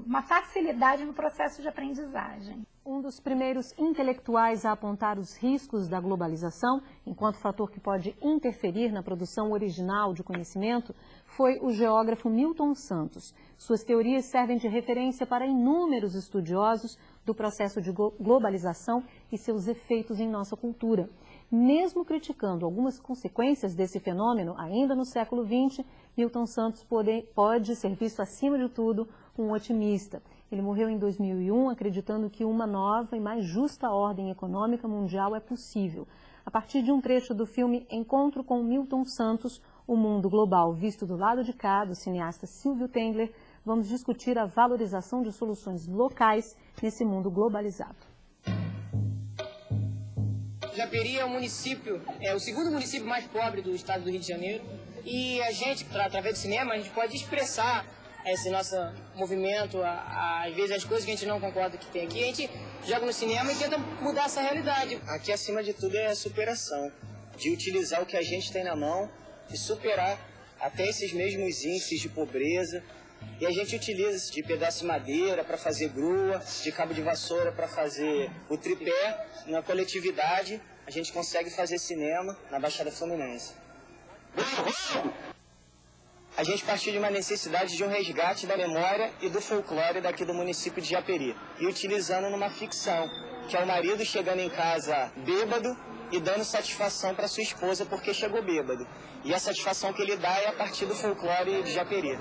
uma facilidade no processo de aprendizagem. Um dos primeiros intelectuais a apontar os riscos da globalização, enquanto fator que pode interferir na produção original de conhecimento, foi o geógrafo Milton Santos. Suas teorias servem de referência para inúmeros estudiosos do processo de globalização e seus efeitos em nossa cultura. Mesmo criticando algumas consequências desse fenômeno, ainda no século XX, Milton Santos pode ser visto, acima de tudo, um otimista. Ele morreu em 2001 acreditando que uma nova e mais justa ordem econômica mundial é possível. A partir de um trecho do filme Encontro com Milton Santos, O Mundo Global Visto do Lado de Cá, do cineasta Silvio Tendler, vamos discutir a valorização de soluções locais nesse mundo globalizado. Japeri é o segundo município mais pobre do estado do Rio de Janeiro, e a gente, através do cinema, a gente pode expressar esse nosso movimento, às vezes as coisas que a gente não concorda que tem aqui, a gente joga no cinema e tenta mudar essa realidade. Aqui, acima de tudo, é a superação, de utilizar o que a gente tem na mão e superar até esses mesmos índices de pobreza. E a gente utiliza de pedaço de madeira para fazer grua, de cabo de vassoura para fazer o tripé. Na coletividade, a gente consegue fazer cinema na Baixada Fluminense. A gente partiu de uma necessidade de um resgate da memória e do folclore daqui do município de Japeri. E utilizando numa ficção, que é o marido chegando em casa bêbado e dando satisfação para sua esposa porque chegou bêbado. E a satisfação que ele dá é a partir do folclore de Japeri.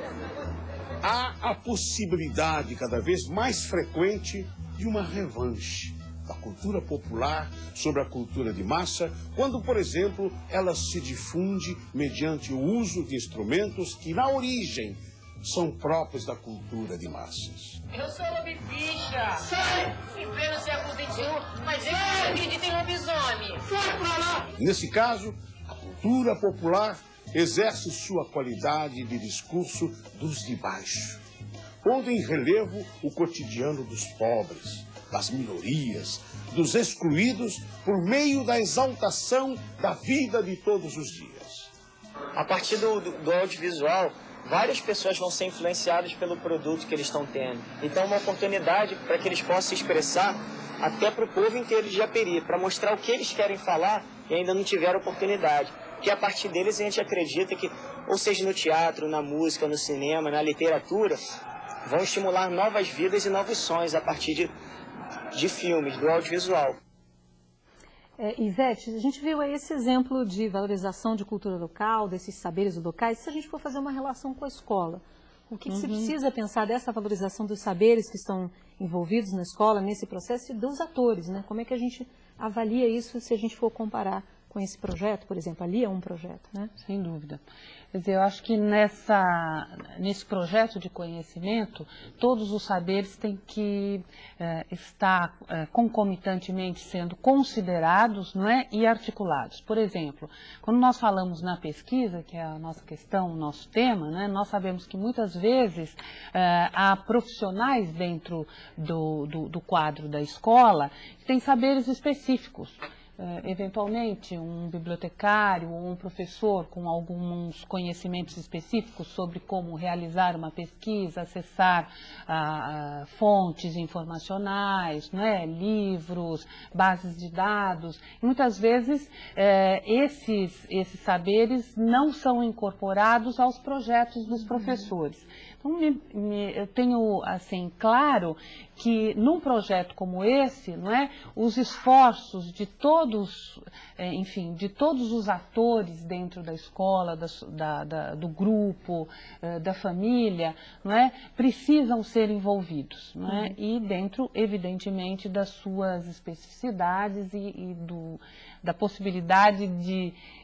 Há a possibilidade cada vez mais frequente de uma revanche da cultura popular sobre a cultura de massa, quando, por exemplo, ela se difunde mediante o uso de instrumentos que, na origem, são próprios da cultura de massas. Eu sou lobificha! Sai! Em pleno século XXI, mas eu acredito em lobisomem! Sai pra lá! Nesse caso, a cultura popular exerce sua qualidade de discurso dos de baixo, pondo em relevo o cotidiano dos pobres, das minorias, dos excluídos, por meio da exaltação da vida de todos os dias. A partir do audiovisual, várias pessoas vão ser influenciadas pelo produto que eles estão tendo. Então é uma oportunidade para que eles possam se expressar até para o povo inteiro de Japeri, para mostrar o que eles querem falar e ainda não tiveram oportunidade. Que a partir deles a gente acredita que, ou seja no teatro, na música, no cinema, na literatura, vão estimular novas vidas e novos sonhos a partir de filmes, do audiovisual. Ivete, a gente viu aí esse exemplo de valorização de cultura local, desses saberes locais. Se a gente for fazer uma relação com a escola, o que se precisa pensar dessa valorização dos saberes que estão envolvidos na escola, nesse processo, e dos atores, né? Como é que a gente avalia isso se a gente for comparar com esse projeto, por exemplo? Ali é um projeto, né? Sem dúvida. Quer dizer, eu acho que nesse projeto de conhecimento, todos os saberes têm que estar concomitantemente sendo considerados, não é, e articulados. Por exemplo, quando nós falamos na pesquisa, que é a nossa questão, o nosso tema, né, nós sabemos que muitas vezes há profissionais dentro do quadro da escola que têm saberes específicos. eventualmente um bibliotecário ou um professor com alguns conhecimentos específicos sobre como realizar uma pesquisa, acessar fontes informacionais, né, livros, bases de dados. E muitas vezes esses saberes não são incorporados aos projetos dos professores. Então, eu tenho assim claro que num projeto como esse, não é, os esforços de todos, enfim, de todos os atores dentro da escola, do grupo, da família, não é, precisam ser envolvidos, não é, e dentro, evidentemente, das suas especificidades e da possibilidade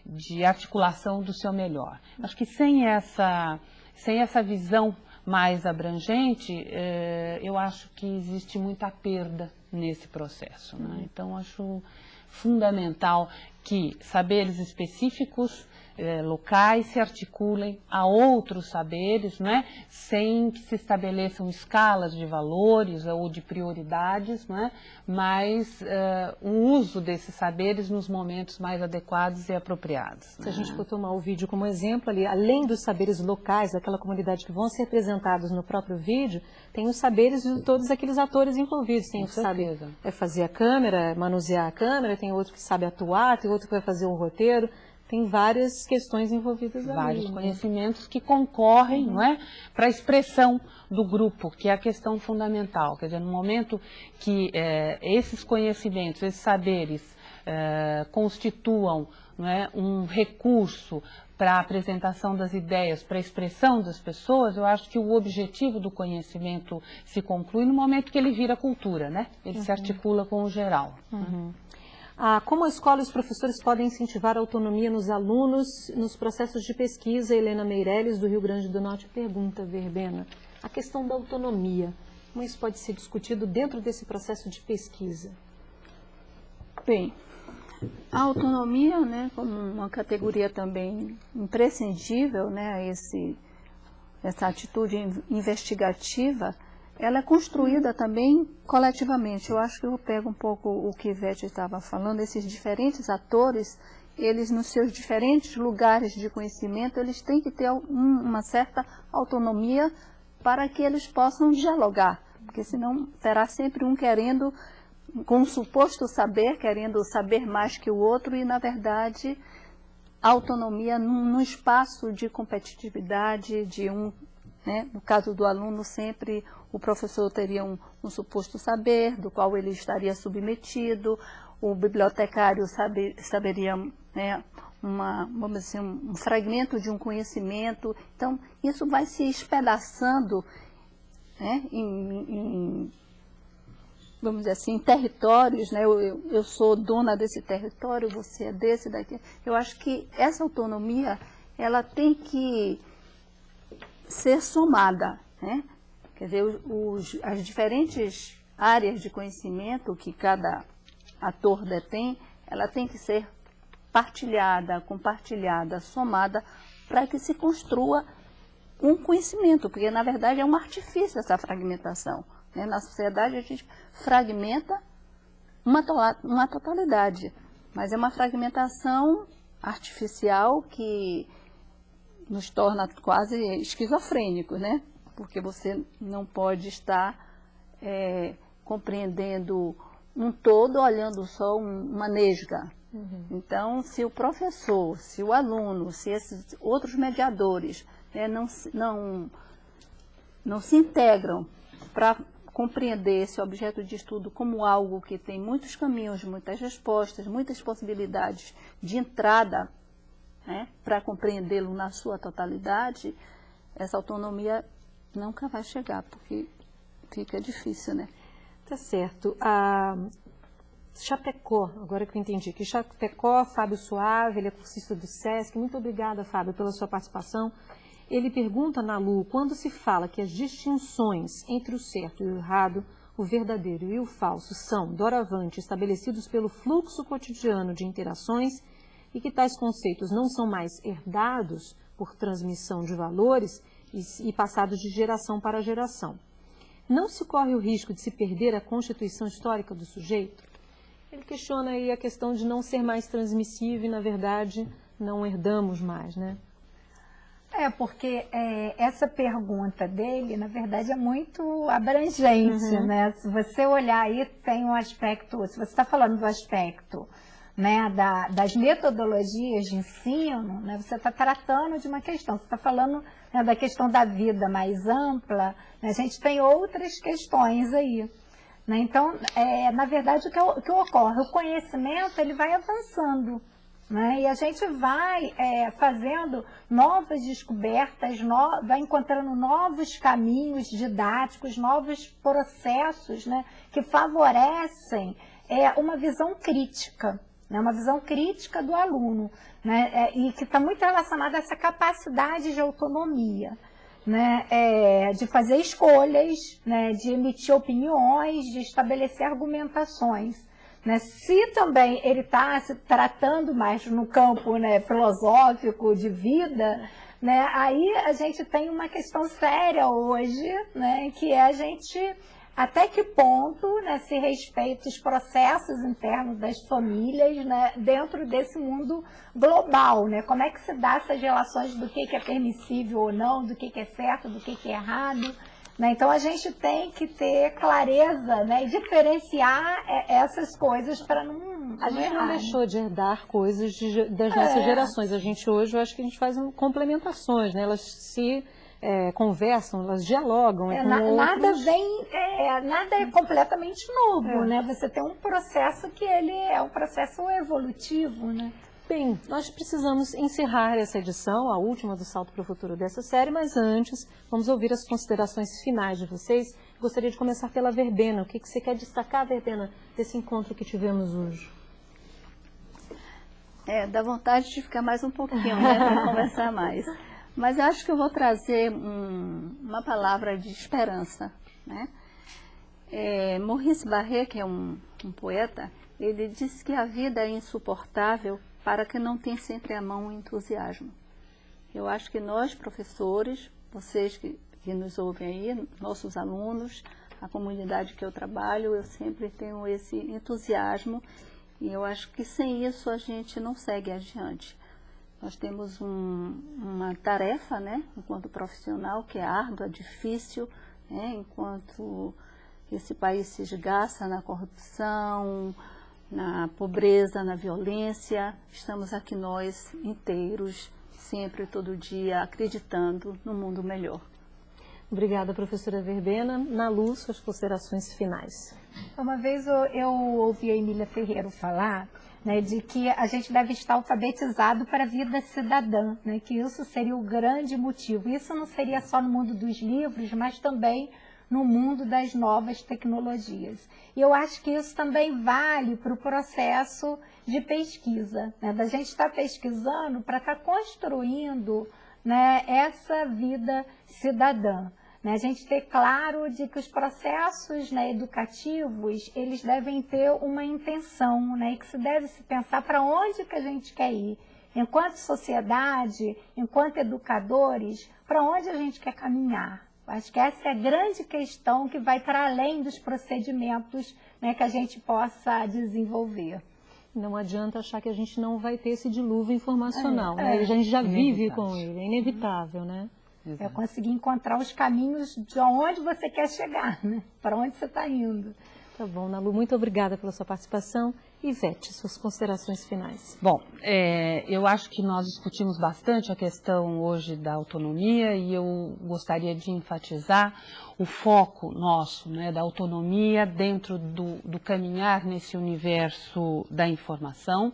de articulação do seu melhor. Acho que sem essa visão mais abrangente, eu acho que existe muita perda nesse processo, né? Então, acho fundamental que saberes específicos locais se articulem a outros saberes, né, sem que se estabeleçam escalas de valores ou de prioridades, né, mas o uso desses saberes nos momentos mais adequados e apropriados. Se a gente for tomar o vídeo como exemplo ali, além dos saberes locais daquela comunidade que vão ser apresentados no próprio vídeo, tem os saberes de todos aqueles atores envolvidos. Tem o que sabe fazer a câmera, manusear a câmera, tem outro que sabe atuar, tem outro que vai fazer um roteiro. Tem várias questões envolvidas ali. Vários conhecimentos que concorrem, não é, para a expressão do grupo, que é a questão fundamental. Quer dizer, no momento que esses conhecimentos, esses saberes constituam, não é, um recurso para a apresentação das ideias, para a expressão das pessoas, eu acho que o objetivo do conhecimento se conclui no momento que ele vira cultura, né? Ele se articula com o geral. Como a escola e os professores podem incentivar a autonomia nos alunos nos processos de pesquisa? Helena Meirelles, do Rio Grande do Norte, pergunta, Verbena, a questão da autonomia, como isso pode ser discutido dentro desse processo de pesquisa? Bem, a autonomia, né, como uma categoria também imprescindível, né, essa atitude investigativa, ela é construída também coletivamente. Eu acho que eu pego um pouco o que Ivete estava falando, esses diferentes atores, eles nos seus diferentes lugares de conhecimento, eles têm que ter uma certa autonomia para que eles possam dialogar, porque senão terá sempre um querendo, com um suposto saber, querendo saber mais que o outro, e na verdade a autonomia num espaço de competitividade, né, no caso do aluno sempre o professor teria um suposto saber, do qual ele estaria submetido, o bibliotecário saberia, né, vamos dizer, um fragmento de um conhecimento. Então, isso vai se espedaçando, né, vamos dizer assim, em territórios, né, eu sou dona desse território, você é desse, daqui. Eu acho que essa autonomia, ela tem que ser somada, né? Quer dizer, as diferentes áreas de conhecimento que cada ator detém, ela tem que ser partilhada, compartilhada, somada, para que se construa um conhecimento, porque na verdade é um artifício essa fragmentação, né? Na sociedade a gente fragmenta uma totalidade, mas é uma fragmentação artificial que nos torna quase esquizofrênicos, né? Porque você não pode estar compreendendo um todo, olhando só uma nesga. Então, se o professor, se o aluno, se esses outros mediadores, né, não se integram para compreender esse objeto de estudo como algo que tem muitos caminhos, muitas respostas, muitas possibilidades de entrada, né, para compreendê-lo na sua totalidade, essa autonomia nunca vai chegar, porque fica difícil, né? Tá certo. A Chapecó, agora que eu entendi, que Chapecó, Fábio Suave, ele é cursista do SESC. Muito obrigada, Fábio, pela sua participação. Ele pergunta na Lu, quando se fala que as distinções entre o certo e o errado, o verdadeiro e o falso são, doravante, estabelecidos pelo fluxo cotidiano de interações e que tais conceitos não são mais herdados por transmissão de valores e passados de geração para geração, não se corre o risco de se perder a constituição histórica do sujeito? Ele questiona aí a questão de não ser mais transmissível e, na verdade, não herdamos mais, né? Porque essa pergunta dele, na verdade, é muito abrangente, né? Se você olhar aí, tem um aspecto, se você está falando do aspecto, né, das metodologias de ensino, né, você está tratando de uma questão, você está falando, né, da questão da vida mais ampla, né, a gente tem outras questões aí. Né? Então, na verdade, o que ocorre? O conhecimento ele vai avançando. Né? E a gente vai fazendo novas descobertas, vai encontrando novos caminhos didáticos, novos processos, né, que favorecem uma visão crítica, né, uma visão crítica do aluno, né, e que está muito relacionada a essa capacidade de autonomia, né, de fazer escolhas, né, de emitir opiniões, de estabelecer argumentações. Né? Se também ele está se tratando mais no campo, né, filosófico de vida, né, aí a gente tem uma questão séria hoje, né, que é a gente até que ponto, né, se respeita os processos internos das famílias, né, dentro desse mundo global, né? Como é que se dá essas relações do que é permissível ou não, do que é certo, do que é errado. Né? Então, a gente tem que ter clareza, né, e diferenciar essas coisas para não A gente errar, não deixou de herdar coisas das nossas gerações. A gente hoje, eu acho que a gente faz complementações, né? Elas se conversam, elas dialogam. Nada é completamente novo, né? Você tem um processo que ele é um processo evolutivo, né? Bem, nós precisamos encerrar essa edição, a última do Salto para o Futuro dessa série, mas antes vamos ouvir as considerações finais de vocês. Gostaria de começar pela Verbena. O que você quer destacar, Verbena, desse encontro que tivemos hoje? Dá vontade de ficar mais um pouquinho, né, para conversar mais. Mas eu acho que eu vou trazer uma palavra de esperança, né? Maurice Barré, que é um poeta, ele diz que a vida é insuportável para que não tem sempre à mão o entusiasmo. Eu acho que nós, professores, vocês que nos ouvem aí, nossos alunos, a comunidade que eu trabalho, eu sempre tenho esse entusiasmo e eu acho que sem isso a gente não segue adiante. Nós temos uma tarefa, né, enquanto profissional, que é árdua, difícil, né, enquanto esse país se esgaça na corrupção, na pobreza, na violência, estamos aqui nós inteiros, sempre, todo dia, acreditando no mundo melhor. Obrigada, professora Verbena. Na Luz, suas considerações finais. Uma vez eu ouvi a Emília Ferreira falar, né, de que a gente deve estar alfabetizado para a vida cidadã, né, que isso seria o grande motivo. Isso não seria só no mundo dos livros, mas também no mundo das novas tecnologias. E eu acho que isso também vale para o processo de pesquisa, né? Da gente estar pesquisando para estar construindo, né, essa vida cidadã. Né? A gente ter claro de que os processos, né, educativos, eles devem ter uma intenção, né, e que se deve se pensar para onde que a gente quer ir. Enquanto sociedade, enquanto educadores, para onde a gente quer caminhar. Acho que essa é a grande questão que vai para além dos procedimentos, né, que a gente possa desenvolver. Não adianta achar que a gente não vai ter esse dilúvio informacional, né? A gente já vive com ele, é inevitável, né? É conseguir encontrar os caminhos de onde você quer chegar, né? Para onde você está indo. Tá bom, Nalu, muito obrigada pela sua participação. Ivete, suas considerações finais. Bom, eu acho que nós discutimos bastante a questão hoje da autonomia e eu gostaria de enfatizar o foco nosso, né, da autonomia dentro do caminhar nesse universo da informação.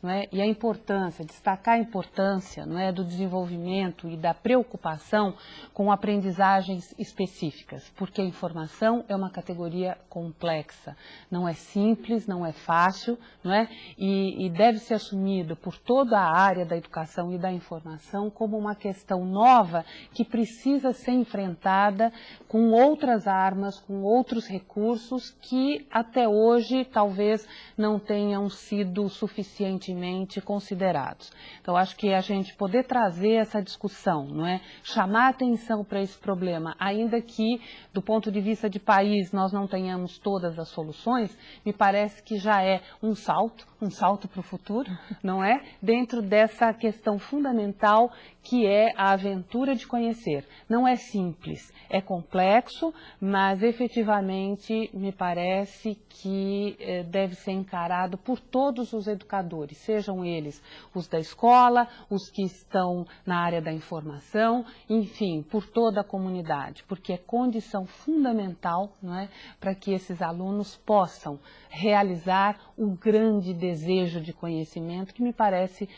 Não é? E a importância, destacar a importância, não é, do desenvolvimento e da preocupação com aprendizagens específicas, porque a informação é uma categoria complexa, não é simples, não é fácil, não é? E deve ser assumido por toda a área da educação e da informação como uma questão nova que precisa ser enfrentada com outras armas, com outros recursos que até hoje talvez não tenham sido suficientemente suficientemente considerados. Então, acho que a gente poder trazer essa discussão, não é? Chamar atenção para esse problema, ainda que, do ponto de vista de país, nós não tenhamos todas as soluções, me parece que já é um salto para o futuro, não é? Dentro dessa questão fundamental que é a aventura de conhecer. Não é simples, é complexo, mas efetivamente me parece que deve ser encarado por todos os educadores, sejam eles os da escola, os que estão na área da informação, enfim, por toda a comunidade, porque é condição fundamental, não é, para que esses alunos possam realizar o grande desejo de conhecimento, que me parece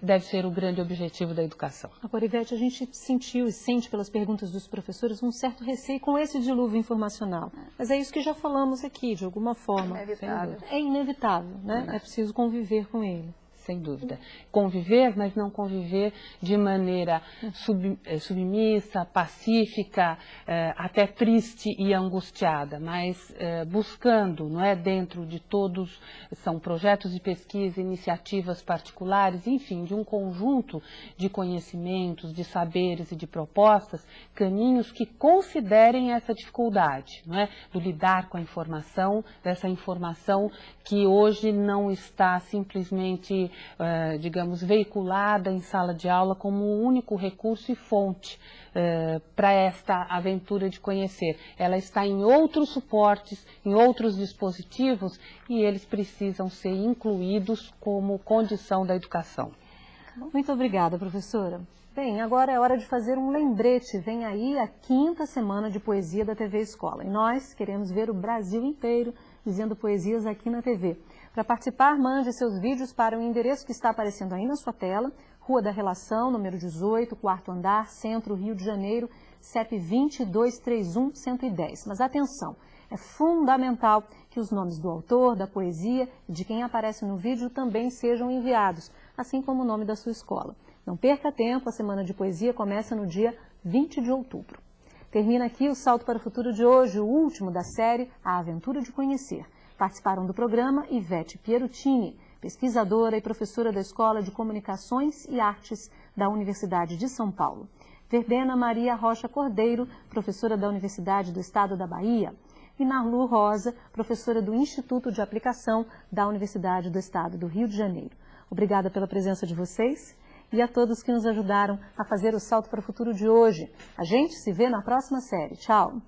deve ser o grande objetivo da educação. Agora, Ivete, a gente sentiu e sente pelas perguntas dos professores um certo receio com esse dilúvio informacional. Mas é isso que já falamos aqui, de alguma forma. Inevitável. É inevitável, né? É preciso conviver com ele. Sem dúvida. Conviver, mas não conviver de maneira submissa, pacífica, até triste e angustiada, mas buscando, não é, dentro de todos, são projetos de pesquisa, iniciativas particulares, enfim, de um conjunto de conhecimentos, de saberes e de propostas, caminhos que considerem essa dificuldade, não é, do lidar com a informação, dessa informação que hoje não está simplesmente digamos, veiculada em sala de aula como o único recurso e fonte para esta aventura de conhecer. Ela está em outros suportes, em outros dispositivos, e eles precisam ser incluídos como condição da educação. Muito obrigada, professora. Bem, agora é hora de fazer um lembrete. Vem aí a 5ª semana de poesia da TV Escola. E nós queremos ver o Brasil inteiro dizendo poesias aqui na TV. Para participar, mande seus vídeos para o endereço que está aparecendo aí na sua tela, Rua da Relação, número 18, 4º andar, Centro, Rio de Janeiro, CEP 2231-110. Mas atenção, é fundamental que os nomes do autor, da poesia e de quem aparece no vídeo também sejam enviados, assim como o nome da sua escola. Não perca tempo, a Semana de Poesia começa no dia 20 de outubro. Termina aqui o Salto para o Futuro de hoje, o último da série A Aventura de Conhecer. Participaram do programa Ivete Pierutini, pesquisadora e professora da Escola de Comunicações e Artes da Universidade de São Paulo. Verbena Maria Rocha Cordeiro, professora da Universidade do Estado da Bahia. E Narlu Rosa, professora do Instituto de Aplicação da Universidade do Estado do Rio de Janeiro. Obrigada pela presença de vocês e a todos que nos ajudaram a fazer o Salto para o Futuro de hoje. A gente se vê na próxima série. Tchau!